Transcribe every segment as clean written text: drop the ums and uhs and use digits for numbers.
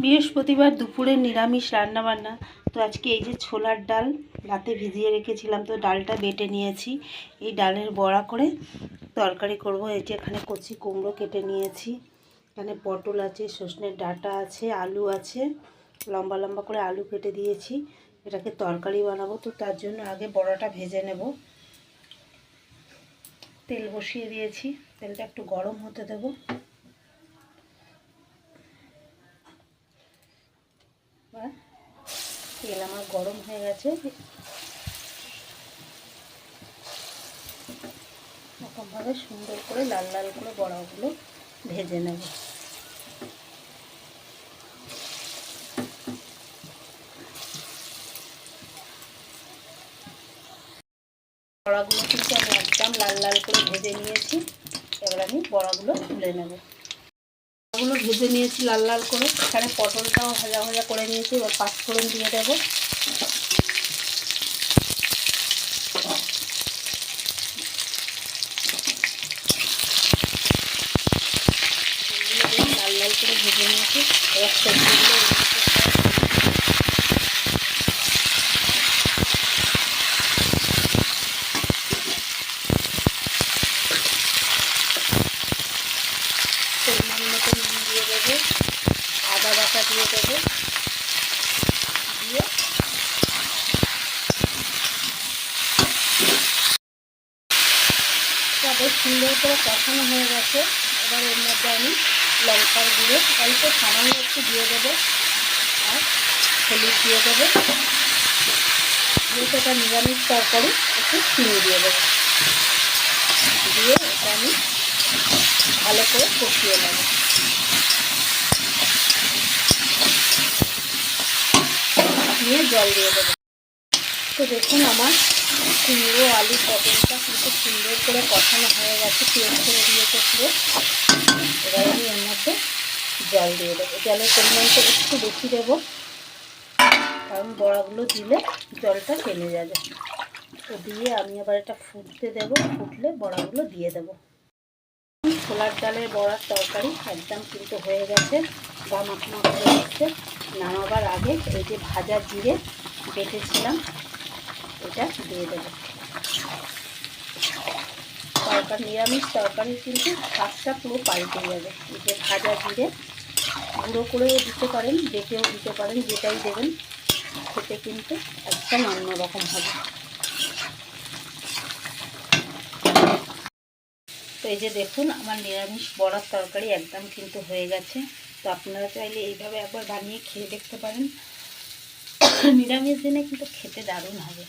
বৃহস্পতিবার দুপুরে নিরামিষ রান্নাবান্না। তো আজকে এই যে ছোলার ডাল রাতে ভিজিয়ে রেখেছিলাম, তো ডালটা বেটে নিয়েছি। এই ডালের বড়া করে তরকারি করব। এই যে এখানে কচি কুমড়ো কেটে নিয়েছি, এখানে পটল আছে, সজনের ডাঁটা আছে, আলু আছে, লম্বা লম্বা করে আলু কেটে দিয়েছি। এটাকে তরকারি বানাবো, তো তার জন্য আগে বড়াটা ভেজে নেব। তেল বসিয়ে দিয়েছি, তেলটা একটু গরম হতে দেবো। তেল আমার গরম হয়ে গেছে, এরকমভাবে সুন্দর করে লাল লাল করে বড়াগুলো ভেজে নেব। বড়াগুলো কিন্তু আমি একদম লাল লাল করে ভেজে নিয়েছি। এবার আমি বড়াগুলো তুলে নেব। বড়াগুলো ভেজে নিয়েছি লাল লাল করে। এখানে পটলটাও ভাজা ভাজা করে নিয়েছি। এবার পাঁচফোড়ন দিয়ে দেবো। লাল লাল করে ভেজে নিয়েছি। এবার সবজিগুলো পরিমাণ মতো নুন দিয়ে দেবো, আদা বাটা দিয়ে দেবো, দিয়ে বেশ সুন্দর করে কষানো হয়ে গেছে। এবার এর মধ্যে আমি লঙ্কার গুঁড়ো অল্প সামান্য একটু দিয়ে দেবো, আর হলুদ দিয়ে দেবো। যেহেতু এটা নিরামিষ তরকারি, একটু চিনি দিয়ে দেবো। দিয়ে এটা আমি ভালো করে কষিয়ে নেব। নিয়ে জল দিয়ে দেবো। তো দেখুন আমার কুমড়ো আলু পটলটা কিন্তু সুন্দর করে কষানো হয়ে গেছে, পেঁয়াজ করে দিয়েছে পুরো। এবার আমি এর মধ্যে জল দিয়ে দেবো। জলের পরিমাণটা একটু বেশি দেবো, কারণ বড়াগুলো দিলে জলটা টেনে যাবে। তো দিয়ে আমি আবার এটা ফুটতে দেবো, ফুটলে বড়াগুলো দিয়ে দেবো। ছোলার ডালের বড়ার তরকারি একদম কিন্তু হয়ে গেছে, গা মাখা হয়ে গেছে। নামাবার আগে এই যে ভাজা জিরে বেটেছিলাম, এটা দিয়ে দেবো। তরকারি নিরামিষ তরকারি কিন্তু স্বাদটা পুরো পাল্টে যাবে। এই যে ভাজা জিরে গুঁড়ো করেও দিতে পারেন, বেটেও দিতে পারেন, যেটাই দেবেন খেতে কিন্তু একদম অন্যরকম হবে। তো এই যে দেখুন আমার নিরামিষ বড়ার তরকারি একদম কিন্তু হয়ে গেছে। তো আপনারা চাইলে এইভাবে একবার বানিয়ে খেয়ে দেখতে পারেন। নিরামিষ দিনে কিন্তু খেতে দারুণ হবে।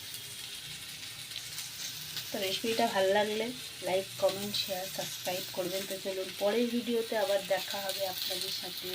তো রেসিপিটা ভালো লাগলে লাইক, কমেন্ট, শেয়ার, সাবস্ক্রাইব করবেন। তো চলুন পরের ভিডিওতে আবার দেখা হবে আপনাদের সাথে।